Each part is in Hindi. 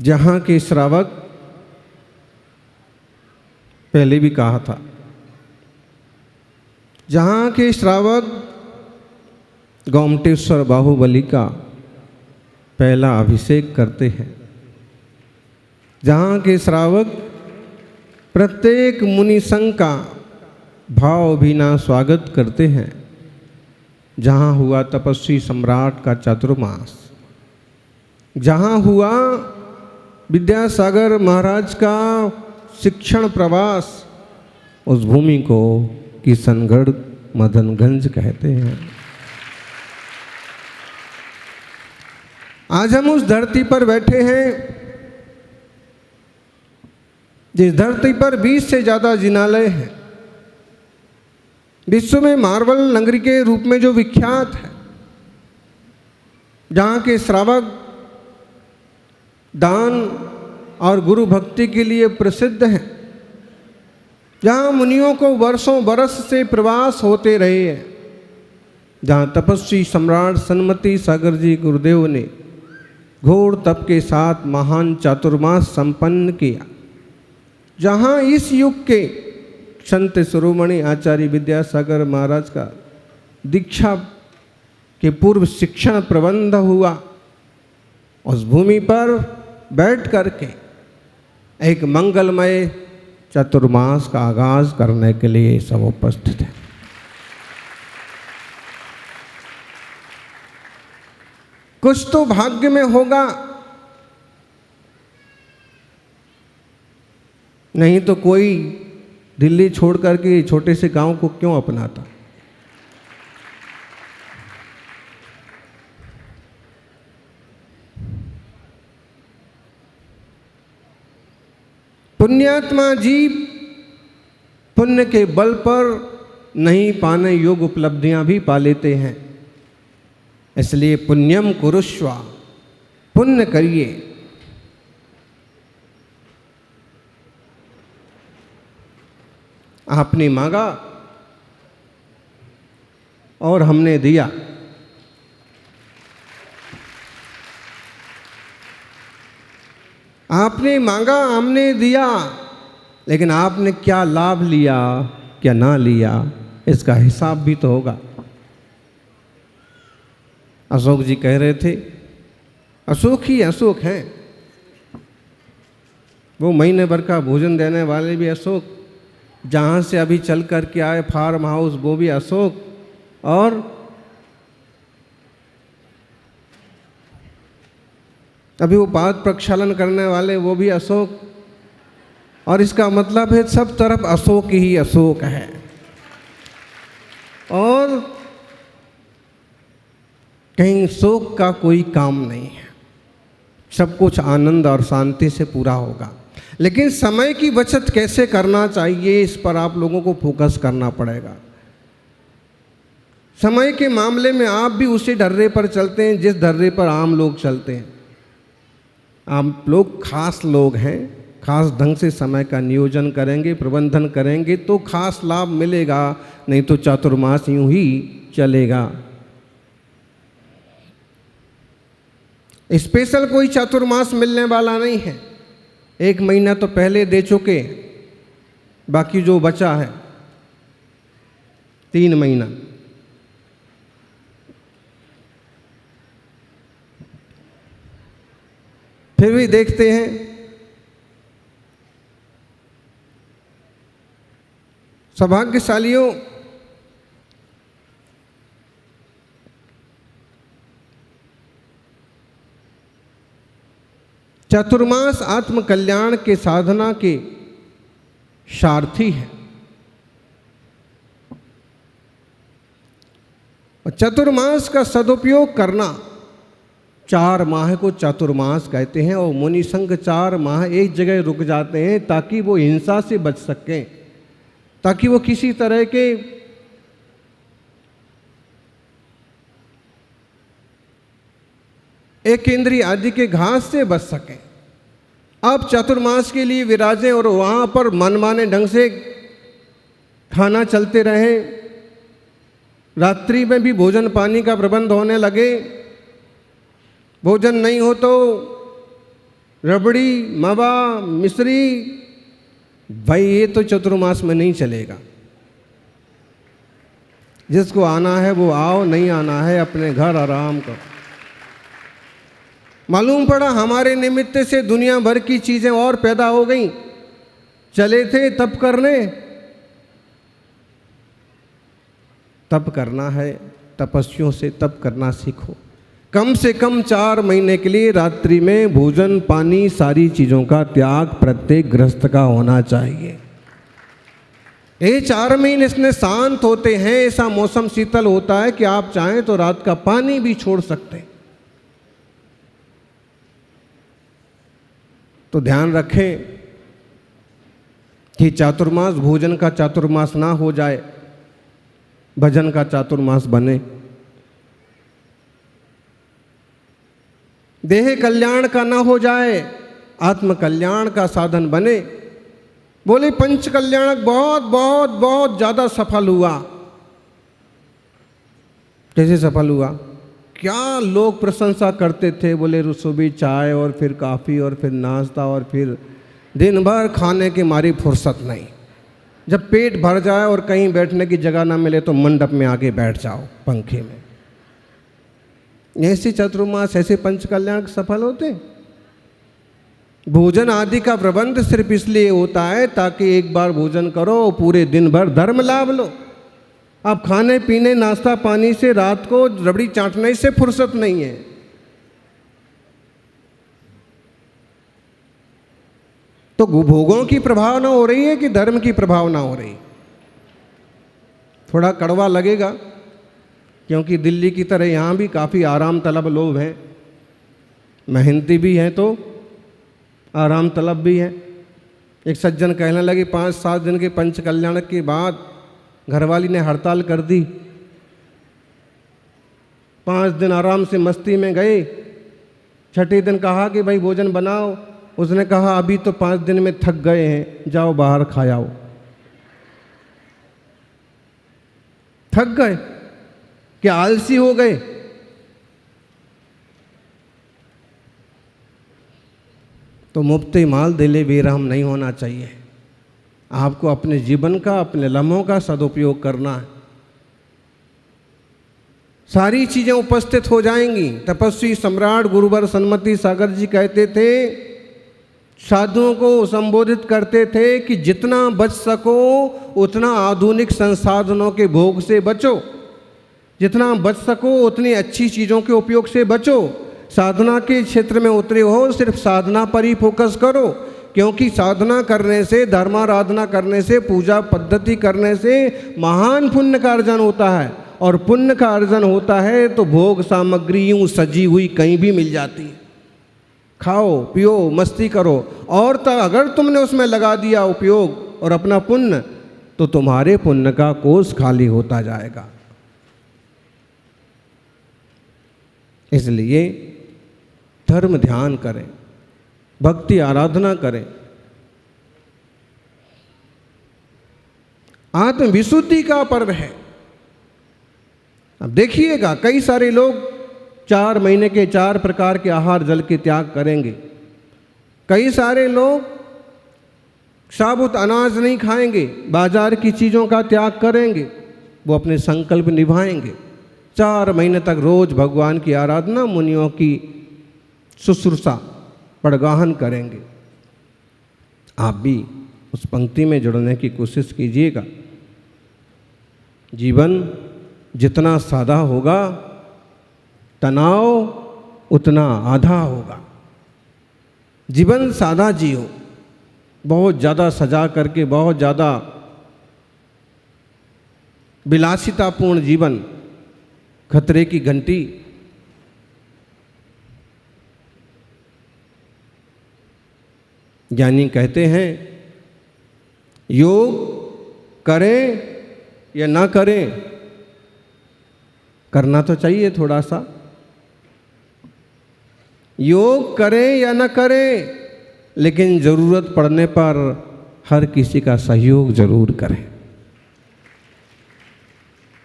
जहाँ के श्रावक, पहले भी कहा था, जहाँ के श्रावक गोमटेश्वर बाहुबली का पहला अभिषेक करते हैं, जहाँ के श्रावक प्रत्येक मुनि संघ का भाव बिना स्वागत करते हैं, जहाँ हुआ तपस्वी सम्राट का चातुर्मास, जहाँ हुआ विद्यासागर महाराज का शिक्षण प्रवास, उस भूमि को किशनगढ़ मदनगंज कहते हैं। आज हम उस धरती पर बैठे हैं जिस धरती पर 20 से ज़्यादा जिनालय हैं, विश्व में मार्बल नगरी के रूप में जो विख्यात है, जहाँ के श्रावक दान और गुरु भक्ति के लिए प्रसिद्ध हैं, जहाँ मुनियों को वर्षों बरस से प्रवास होते रहे हैं, जहाँ तपस्वी सम्राट सन्मति सागर जी गुरुदेव ने घोर तप के साथ महान चातुर्मास संपन्न किया, जहाँ इस युग के संत शिरोमणि आचार्य विद्यासागर महाराज का दीक्षा के पूर्व शिक्षण प्रबंध हुआ, उस भूमि पर बैठ करके एक मंगलमय चातुर्मास का आगाज करने के लिए सब उपस्थित हैं। कुछ तो भाग्य में होगा, नहीं तो कोई दिल्ली छोड़ करके छोटे से गांव को क्यों अपनाता। पुण्यात्मा जीव पुण्य के बल पर नहीं पाने योग्य उपलब्धियां भी पा लेते हैं, इसलिए पुण्यम कुरुष्वा, पुण्य करिए। आपने मांगा और हमने दिया, आपने मांगा हमने दिया, लेकिन आपने क्या लाभ लिया क्या ना लिया, इसका हिसाब भी तो होगा। अशोक जी कह रहे थे, अशोक ही अशोक हैं, वो महीने भर का भोजन देने वाले भी अशोक, जहाँ से अभी चल कर के आए फार्म हाउस वो भी अशोक, और अभी वो पाद प्रक्षालन करने वाले वो भी अशोक, और इसका मतलब है सब तरफ अशोक ही अशोक है। और कहीं शोक का कोई काम नहीं है, सब कुछ आनंद और शांति से पूरा होगा। लेकिन समय की बचत कैसे करना चाहिए, इस पर आप लोगों को फोकस करना पड़ेगा। समय के मामले में आप भी उसी डर्रे पर चलते हैं जिस डर्रे पर आम लोग चलते हैं। आप लोग खास लोग हैं, खास ढंग से समय का नियोजन करेंगे, प्रबंधन करेंगे तो खास लाभ मिलेगा, नहीं तो चातुर्मास यूं ही चलेगा। स्पेशल कोई चातुर्मास मिलने वाला नहीं है, 1 महीना तो पहले दे चुके, बाकी जो बचा है 3 महीना। फिर भी देखते हैं, सौभाग्यशालियों, चातुर्मास आत्म कल्याण के साधना के सारथी है। और चातुर्मास का सदुपयोग करना, 4 माह को चातुर्मास कहते हैं, और मुनि संघ 4 माह एक जगह रुक जाते हैं ताकि वो हिंसा से बच सकें, ताकि वो किसी तरह के एक केंद्रीय आदि के घास से बच सकें। आप चातुर्मास के लिए विराजें और वहाँ पर मनमाने ढंग से खाना चलते रहे, रात्रि में भी भोजन पानी का प्रबंध होने लगे, भोजन नहीं हो तो रबड़ी, मावा, मिश्री, भाई ये तो चतुर्मास में नहीं चलेगा। जिसको आना है वो आओ, नहीं आना है अपने घर आराम करो। मालूम पड़ा हमारे निमित्त से दुनिया भर की चीजें और पैदा हो गई। चले थे तप करने, तप करना है, तपस्वियों से तप करना सीखो। कम से कम 4 महीने के लिए रात्रि में भोजन पानी सारी चीज़ों का त्याग प्रत्येक गृहस्थ का होना चाहिए। ये 4 महीने इसमें शांत होते हैं, ऐसा मौसम शीतल होता है कि आप चाहें तो रात का पानी भी छोड़ सकते हैं। तो ध्यान रखें कि चातुर्मास भोजन का चातुर्मास ना हो जाए, भजन का चातुर्मास बने। देह कल्याण का ना हो जाए, आत्म कल्याण का साधन बने। बोले पंच कल्याणक बहुत बहुत बहुत ज़्यादा सफल हुआ। कैसे सफल हुआ? क्या लोग प्रशंसा करते थे। बोले सुबह चाय और फिर काफ़ी और फिर नाश्ता और फिर दिन भर खाने की मारी फुर्सत नहीं। जब पेट भर जाए और कहीं बैठने की जगह ना मिले तो मंडप में आके बैठ जाओ पंखे में। ऐसे चतुर्मास ऐसे पंच कल्याण सफल होते। भोजन आदि का प्रबंध सिर्फ इसलिए होता है ताकि एक बार भोजन करो पूरे दिन भर धर्म लाभ लो। अब खाने पीने नाश्ता पानी से रात को रबड़ी चाटने से फुर्सत नहीं है। तो भोगों की प्रभावना हो रही है कि धर्म की प्रभावना हो रही? थोड़ा कड़वा लगेगा क्योंकि दिल्ली की तरह यहाँ भी काफ़ी आराम तलब लोग हैं, मेहनती भी हैं तो आराम तलब भी हैं। एक सज्जन कहने लगे 5-7 दिन के पंच कल्याण के बाद घरवाली ने हड़ताल कर दी। 5 दिन आराम से मस्ती में गए, छठे दिन कहा कि भाई भोजन बनाओ। उसने कहा अभी तो 5 दिन में थक गए हैं, जाओ बाहर खा आओ। थक गए क्या आलसी हो गए? तो मुफ्ते माल दिले बेरहम नहीं होना चाहिए। आपको अपने जीवन का अपने लम्हों का सदुपयोग करना है। सारी चीजें उपस्थित हो जाएंगी। तपस्वी सम्राट गुरुवर सन्मति सागर जी कहते थे, साधुओं को संबोधित करते थे कि जितना बच सको उतना आधुनिक संसाधनों के भोग से बचो, जितना बच सको उतनी अच्छी चीज़ों के उपयोग से बचो। साधना के क्षेत्र में उतरे हो सिर्फ साधना पर ही फोकस करो, क्योंकि साधना करने से, धर्माराधना करने से, पूजा पद्धति करने से महान पुण्य का अर्जन होता है। और पुण्य का अर्जन होता है तो भोग सामग्री यूँ सजी हुई कहीं भी मिल जाती है। खाओ पियो मस्ती करो, और अगर तुमने उसमें लगा दिया उपयोग और अपना पुण्य, तो तुम्हारे पुण्य का कोष खाली होता जाएगा। इसलिए धर्म ध्यान करें, भक्ति आराधना करें, आत्म विशुद्धि का पर्व है। अब देखिएगा कई सारे लोग 4 महीने के 4 प्रकार के आहार जल के त्याग करेंगे। कई सारे लोग साबुत अनाज नहीं खाएंगे, बाजार की चीज़ों का त्याग करेंगे, वो अपने संकल्प निभाएंगे। 4 महीने तक रोज भगवान की आराधना, मुनियों की शुश्रूषा, पड़गाहन करेंगे। आप भी उस पंक्ति में जुड़ने की कोशिश कीजिएगा। जीवन जितना सादा होगा तनाव उतना आधा होगा। जीवन सादा जियो, बहुत ज़्यादा सजा करके, बहुत ज़्यादा विलासितापूर्ण जीवन खतरे की घंटी। ज्ञानी कहते हैं योग करें या ना करें, करना तो चाहिए थोड़ा सा। योग करें या ना करें, लेकिन ज़रूरत पड़ने पर हर किसी का सहयोग जरूर करें।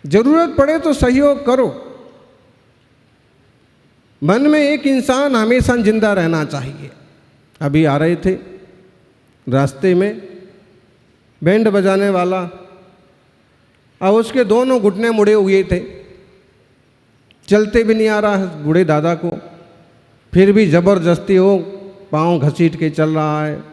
जरूरत पड़े तो सहयोग करो। मन में एक इंसान हमेशा जिंदा रहना चाहिए। अभी आ रहे थे, रास्ते में बैंड बजाने वाला और उसके दोनों घुटने मुड़े हुए थे, चलते भी नहीं आ रहा है बूढ़े दादा को, फिर भी जबरदस्ती वो पाँव घसीट के चल रहा है।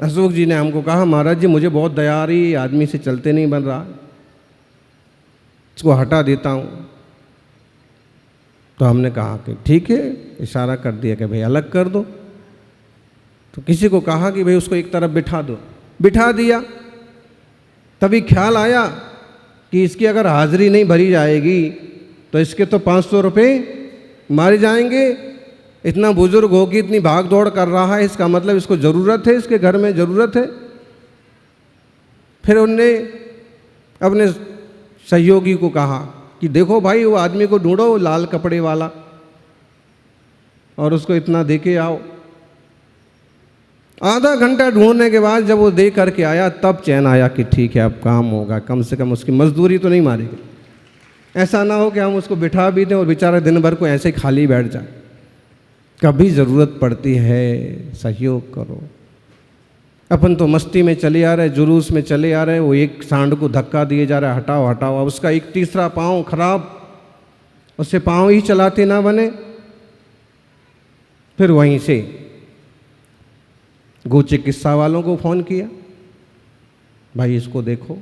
अशोक जी ने हमको कहा, महाराज जी मुझे बहुत दया आ रही, आदमी से चलते नहीं बन रहा, इसको हटा देता हूँ। तो हमने कहा कि ठीक है, इशारा कर दिया कि भाई अलग कर दो। तो किसी को कहा कि भाई उसको एक तरफ बिठा दो, बिठा दिया। तभी ख्याल आया कि इसकी अगर हाजिरी नहीं भरी जाएगी तो इसके तो 500 रुपये मारे जाएंगे। इतना बुजुर्ग हो कि इतनी भाग दौड़ कर रहा है, इसका मतलब इसको ज़रूरत है, इसके घर में ज़रूरत है। फिर उनने अपने सहयोगी को कहा कि देखो भाई वो आदमी को ढूंढो लाल कपड़े वाला और उसको इतना दे के आओ। आधा घंटा ढूंढने के बाद जब वो दे करके आया तब चैन आया कि ठीक है अब काम होगा, कम से कम उसकी मजदूरी तो नहीं मारेगी। ऐसा ना हो कि हम उसको बिठा भी दें और बेचारा दिन भर को ऐसे ही खाली बैठ जाए। कभी ज़रूरत पड़ती है सहयोग करो। अपन तो मस्ती में चले आ रहे, जुलूस में चले आ रहे, वो एक सांड को धक्का दिए जा रहा है, हटाओ हटाओ। अब उसका एक तीसरा पाँव खराब, उससे पाँव ही चलाते ना बने। फिर वहीं से गो चिकित्सा वालों को फ़ोन किया, भाई इसको देखो।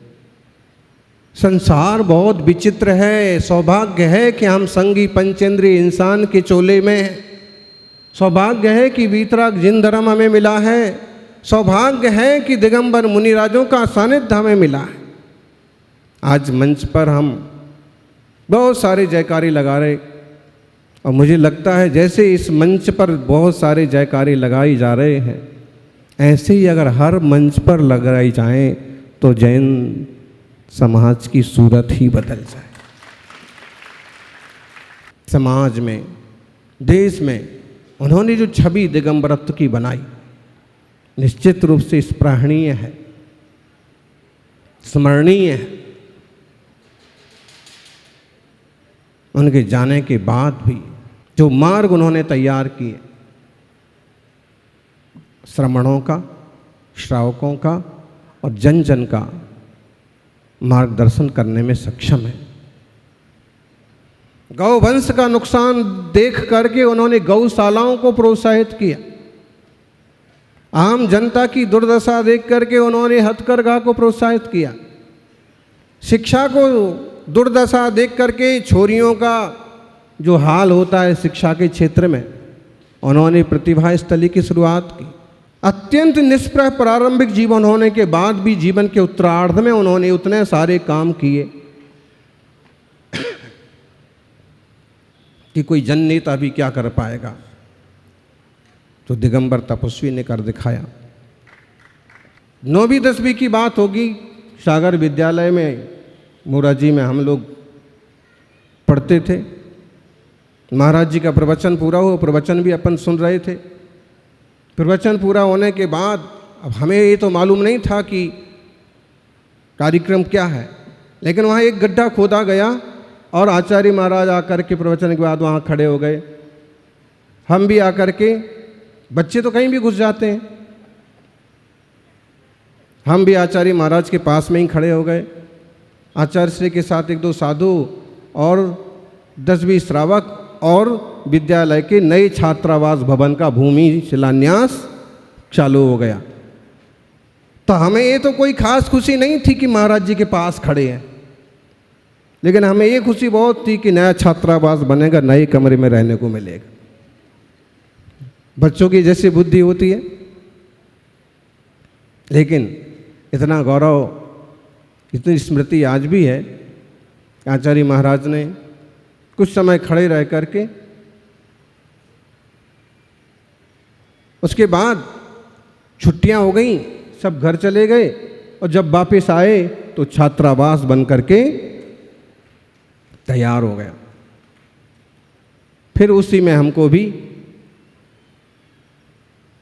संसार बहुत विचित्र है। सौभाग्य है कि हम संगी पंचेंद्रिय इंसान के चोले में हैं। सौभाग्य है कि वीतराग जिन धर्म हमें मिला है। सौभाग्य है कि दिगंबर मुनिराजों का सानिध्य हमें मिला है। आज मंच पर हम बहुत सारे जयकारे लगा रहे और मुझे लगता है जैसे इस मंच पर बहुत सारे जयकारे लगाए जा रहे हैं, ऐसे ही अगर हर मंच पर लगाई जाएं तो जैन समाज की सूरत ही बदल जाए। समाज में, देश में उन्होंने जो छवि दिगंबरत्व की बनाई, निश्चित रूप से स्पृहणीय है, स्मरणीय है। उनके जाने के बाद भी जो मार्ग उन्होंने तैयार किए, श्रमणों का, श्रावकों का और जन जन का मार्गदर्शन करने में सक्षम है। गौवंश का नुकसान देख करके उन्होंने गौशालाओं को प्रोत्साहित किया। आम जनता की दुर्दशा देख करके उन्होंने हथकरघा को प्रोत्साहित किया। शिक्षा को दुर्दशा देख करके छोरियों का जो हाल होता है शिक्षा के क्षेत्र में, उन्होंने प्रतिभा स्थली की शुरुआत की। अत्यंत निष्प्रह प्रारंभिक जीवन होने के बाद भी जीवन के उत्तरार्ध में उन्होंने उतने सारे काम किए कि कोई जन नेता भी क्या कर पाएगा। तो दिगंबर तपस्वी ने कर दिखाया। 9वीं 10वीं की बात होगी, सागर विद्यालय में मोराजी में हम लोग पढ़ते थे। महाराज जी का प्रवचन पूरा हुआ, प्रवचन भी अपन सुन रहे थे। प्रवचन पूरा होने के बाद अब हमें ये तो मालूम नहीं था कि कार्यक्रम क्या है, लेकिन वहाँ एक गड्ढा खोदा गया और आचार्य महाराज आकर के प्रवचन के बाद वहाँ खड़े हो गए। हम भी आकर के, बच्चे तो कहीं भी घुस जाते हैं, हम भी आचार्य महाराज के पास में ही खड़े हो गए। आचार्य श्री के साथ 1-2 साधु और 10-20 श्रावक और विद्यालय के नए छात्रावास भवन का भूमि शिलान्यास चालू हो गया। तो हमें ये तो कोई खास खुशी नहीं थी कि महाराज जी के पास खड़े हैं, लेकिन हमें ये खुशी बहुत थी कि नया छात्रावास बनेगा, नए कमरे में रहने को मिलेगा। बच्चों की जैसी बुद्धि होती है, लेकिन इतना गौरव, इतनी स्मृति आज भी है। आचार्य महाराज ने कुछ समय खड़े रह करके, उसके बाद छुट्टियां हो गई, सब घर चले गए और जब वापस आए तो छात्रावास बन करके तैयार हो गया। फिर उसी में हमको भी,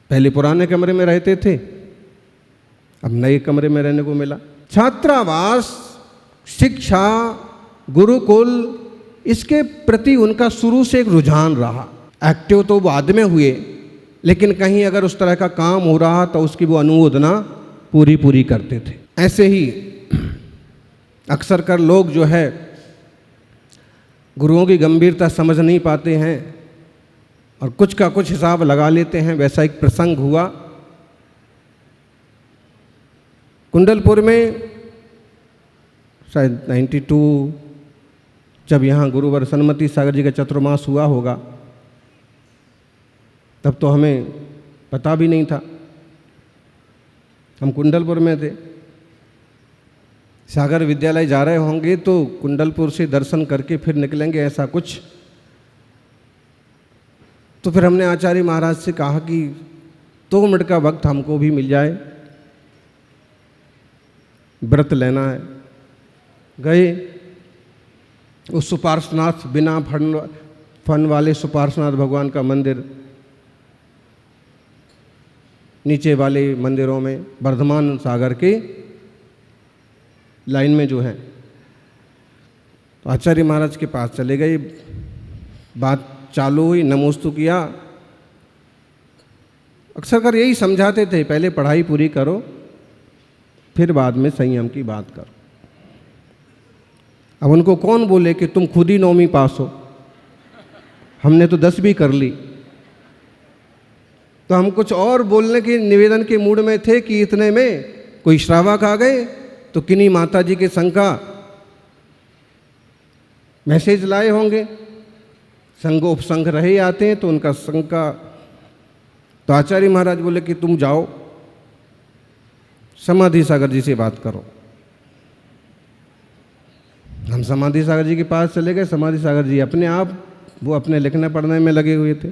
पहले पुराने कमरे में रहते थे, अब नए कमरे में रहने को मिला। छात्रावास, शिक्षा, गुरुकुल इसके प्रति उनका शुरू से एक रुझान रहा। एक्टिव तो बाद में हुए, लेकिन कहीं अगर उस तरह का काम हो रहा तो उसकी वो अनुमोदना पूरी करते थे। ऐसे ही अक्सर कर लोग जो है गुरुओं की गंभीरता समझ नहीं पाते हैं और कुछ का कुछ हिसाब लगा लेते हैं। वैसा एक प्रसंग हुआ कुंडलपुर में, शायद 92, जब यहाँ गुरुवर सन्मति सागर जी का चतुर्मास हुआ होगा। तब तो हमें पता भी नहीं था, हम कुंडलपुर में थे। सागर विद्यालय जा रहे होंगे तो कुंडलपुर से दर्शन करके फिर निकलेंगे, ऐसा कुछ। तो फिर हमने आचार्य महाराज से कहा कि 2 मिनट का वक्त हमको भी मिल जाए, व्रत लेना है। गए उस सुपार्श्वनाथ, बिना फन वाले सुपार्श्वनाथ भगवान का मंदिर, नीचे वाले मंदिरों में वर्धमान सागर के लाइन में जो है। तो आचार्य महाराज के पास चले गए, बात चालू हुई, नमोस्तु किया। अक्सर कर यही समझाते थे, पहले पढ़ाई पूरी करो फिर बाद में संयम की बात करो। अब उनको कौन बोले कि तुम खुद ही 9वीं पास हो, हमने तो 10 भी कर ली। तो हम कुछ और बोलने के निवेदन के मूड में थे कि इतने में कोई श्रावक आ गए तो किन्हीं माता जी के संघ का मैसेज लाए होंगे। संघ उपसंघ रहे आते हैं तो उनका संघ का। तो आचार्य महाराज बोले कि तुम जाओ समाधि सागर जी से बात करो। हम समाधि सागर जी के पास चले गए। समाधि सागर जी अपने आप वो अपने लिखने पढ़ने में लगे हुए थे।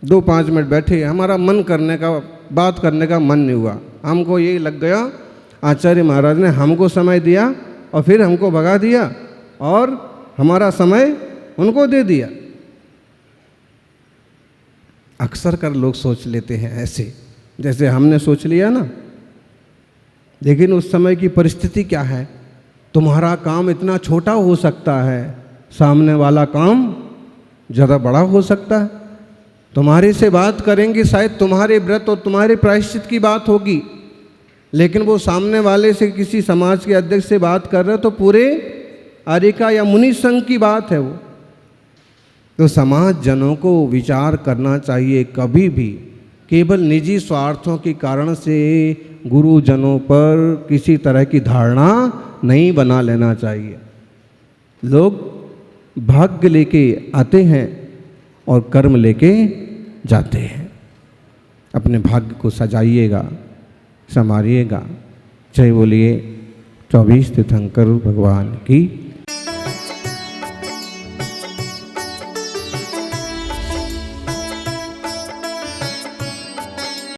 2-5 मिनट बैठे, हमारा मन करने का, बात करने का मन नहीं हुआ। हमको यही लग गया आचार्य महाराज ने हमको समय दिया और फिर हमको भगा दिया और हमारा समय उनको दे दिया। अक्सर कर लोग सोच लेते हैं ऐसे, जैसे हमने सोच लिया ना। लेकिन उस समय की परिस्थिति क्या है, तुम्हारा काम इतना छोटा हो सकता है, सामने वाला काम ज़्यादा बड़ा हो सकता है। तुम्हारे से बात करेंगे, शायद तुम्हारे व्रत और तुम्हारे प्रायश्चित की बात होगी, लेकिन वो सामने वाले से किसी समाज के अध्यक्ष से बात कर रहे हो तो पूरे आर्यिका या मुनि संघ की बात है वो। तो समाज जनों को विचार करना चाहिए, कभी भी केवल निजी स्वार्थों के कारण से गुरुजनों पर किसी तरह की धारणा नहीं बना लेना चाहिए। लोग भाग्य लेके आते हैं और कर्म लेके जाते हैं। अपने भाग्य को सजाइएगा, संवारिएगा। जय बोलिए 24 तीर्थंकर भगवान की।